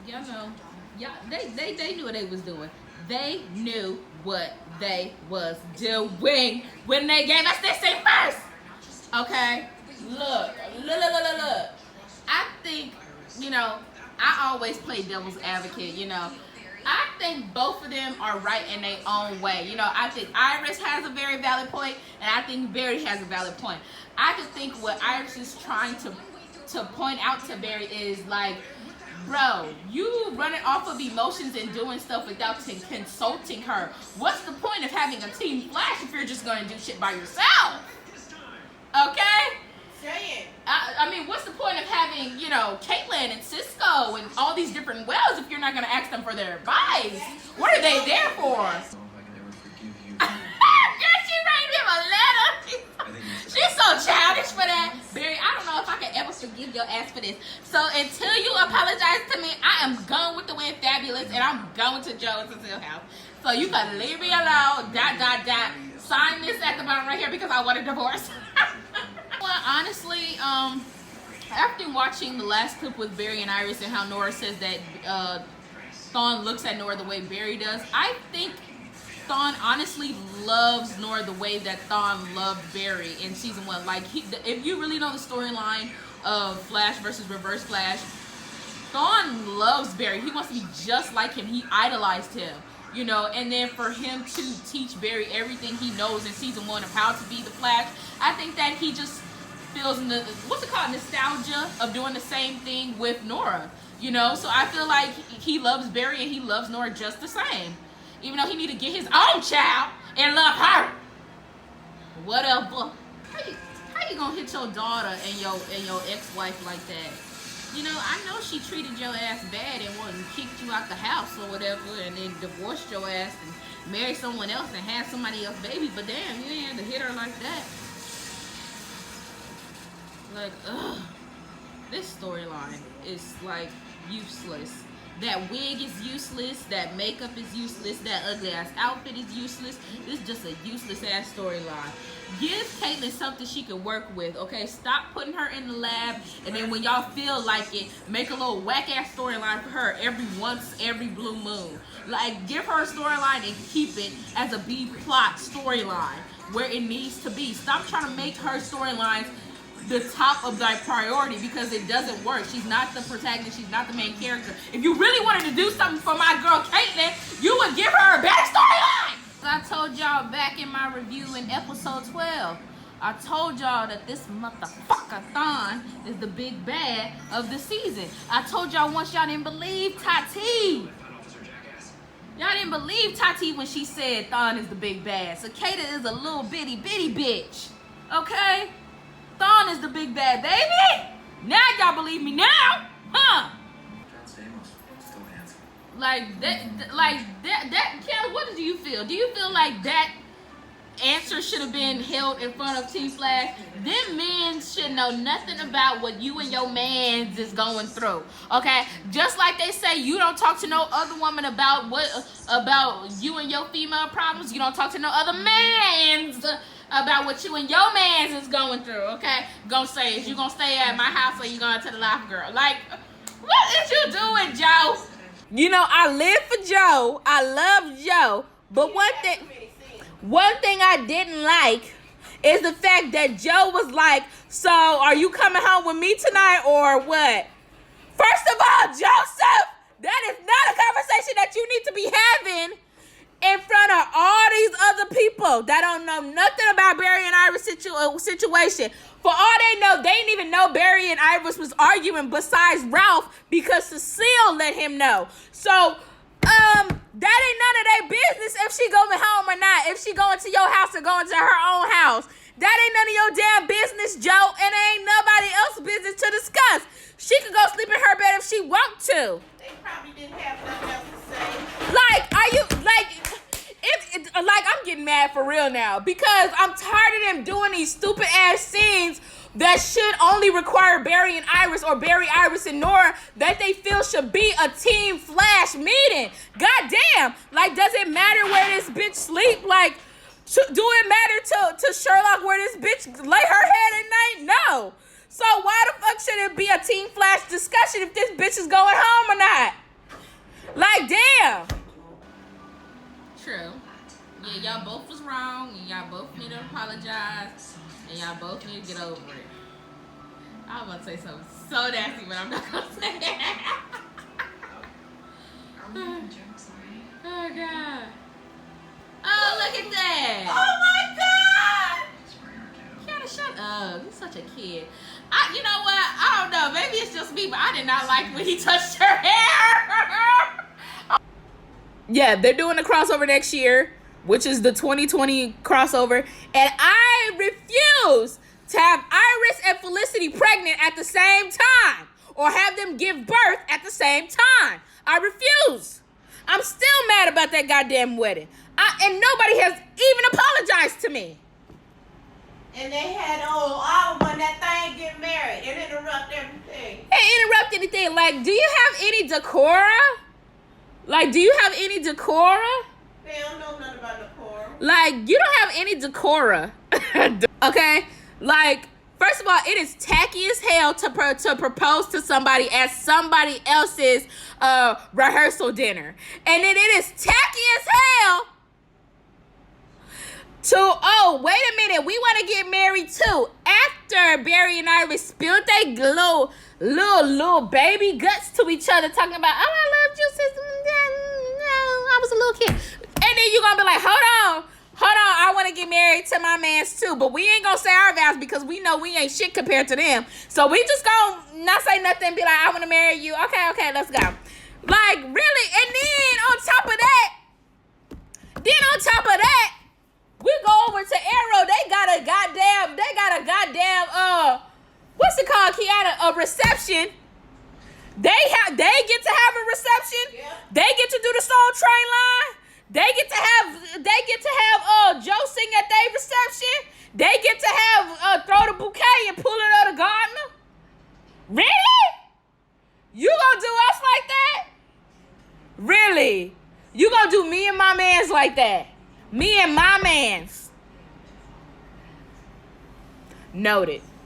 Y'all know, they knew what they was doing. They knew what they was doing when they gave us this thing first. Okay, look. I think, I always play devil's advocate. I think both of them are right in their own way. I think Iris has a very valid point, and I think Barry has a valid point. I just think what Iris is trying to point out to Barry is like, bro, you running off of emotions and doing stuff without consulting her. What's the point of having a team flash if you're just going to do shit by yourself? Okay? Say it. I mean, what's the point of having, Caitlyn and Cisco and all these different wells if you're not going to ask them for their advice? What are they there for? Girl, she writing him a letter. She's so childish for that. Barry, I don't know if I can ever forgive your ass for this. So until you apologize to me, I am going with the wind fabulous, and I'm going to Joe's house. So you can leave me alone. ... Sign this at the bottom right here because I want a divorce. Well, honestly, after watching the last clip with Barry and Iris and how Nora says that Thawne looks at Nora the way Barry does, I think Thawne honestly loves Nora the way that Thawne loved Barry in season 1. Like, if you really know the storyline of Flash versus Reverse Flash, Thawne loves Barry. He wants to be just like him. He idolized him. And then for him to teach Barry everything he knows in season 1 of how to be the Flash, I think that he just feels nostalgia of doing the same thing with Nora. So I feel like he loves Barry and he loves Nora just the same. Even though he need to get his own child and love her. Whatever. How you gonna hit your daughter and your ex-wife like that? I know she treated your ass bad and kicked you out the house or whatever, and then divorced your ass and married someone else and had somebody else's baby, but damn, you ain't had to hit her like that. Like, ugh. This storyline is, like, useless. That wig is useless, that makeup is useless, that ugly ass outfit is useless. This is just a useless ass storyline. Give Caitlyn something she can work with, okay? Stop putting her in the lab, and then when y'all feel like it, make a little whack ass storyline for her every blue moon. Like, give her a storyline and keep it as a B plot storyline where it needs to be. Stop trying to make her storylines the top of thy priority because it doesn't work. She's not the protagonist. She's not the main character. If you really wanted to do something for my girl Caitlyn, you would give her a better storyline. I told y'all back in my review in episode 12, I told y'all that this motherfucker Thawne is the big bad of the season. I told y'all once y'all didn't believe Tati. Y'all didn't believe Tati when she said Thawne is the big bad. Cicada is a little bitty bitch. Okay? Thawne is the big bad, baby. Now y'all believe me now, huh? Like that, Kel, what do you feel? Do you feel like that answer should have been held in front of Team Flash? Them men should know nothing about what you and your mans is going through. Okay? Just like they say you don't talk to no other woman about you and your female problems. You don't talk to no other mans about what you and your mans is going through, okay? Gonna say, is you gonna stay at my house or you going to the life girl? Like, what is you doing, Joe? I live for Joe. I love Joe. But one thing I didn't like is the fact that Joe was like, so are you coming home with me tonight or what? First of all, Joseph, that is not a conversation that you need to be having in front of all these other people that don't know nothing about Barry and Iris' situation. For all they know, they didn't even know Barry and Iris was arguing besides Ralph because Cecile let him know. So, that ain't none of their business if she going home or not. If she going to your house or going to her own house. That ain't none of your damn business, Joe, and it ain't nobody else's business to discuss. She could go sleep in her bed if she want to. They probably didn't have nothing else to say. Like, are you, I'm getting mad for real now because I'm tired of them doing these stupid ass scenes that should only require Barry and Iris or Barry, Iris, and Nora that they feel should be a Team Flash meeting. Goddamn. Like, does it matter where this bitch sleep? Like, do it matter to Sherlock where this bitch lay her head at night? No. So why the fuck should it be a Team Flash discussion if this bitch is going home or not? Like, damn. True. Yeah, y'all both was wrong, and y'all both need to apologize, and y'all both need to get over it. I was about to say something so nasty, but I'm not gonna say it. Oh God. Oh, look at that. Oh my God. Kiana, shut up. You're such a kid. You know what? I don't know. Maybe it's just me, but I did not like when he touched her hair. Yeah, they're doing the crossover next year, which is the 2020 crossover. And I refuse to have Iris and Felicity pregnant at the same time or have them give birth at the same time. I refuse. I'm still mad about that goddamn wedding. And nobody has even apologized to me. And they had all when that thing get married and interrupt everything. Hey, interrupt anything. Like, do you have any decora? Like, do you have any decora? They don't know nothing about decorum. Like, you don't have any decora. Okay? Like, first of all, it is tacky as hell to propose to somebody at somebody else's rehearsal dinner. And then it is tacky as hell to, oh, wait a minute, we want to get married too. After Barry and Iris spilled their little baby guts to each other, talking about, oh, I love you since I was a little kid. And then you're going to be like, hold on, I want to get married to my mans too. But we ain't going to say our vows because we know we ain't shit compared to them. So we just going to not say nothing and be like, I want to marry you. Okay, let's go. Like, really? And then on top of that, we go over to Arrow. They got a goddamn, what's it called, Kiana? A reception. They get to have a reception. Yeah. They get to do the Soul Train line. They get to have Joe sing at their reception. They get to have throw the bouquet and pull it out of Gardner. Really? You gonna do us like that? Really? You gonna do me and my mans like that? Me and my mans. Noted.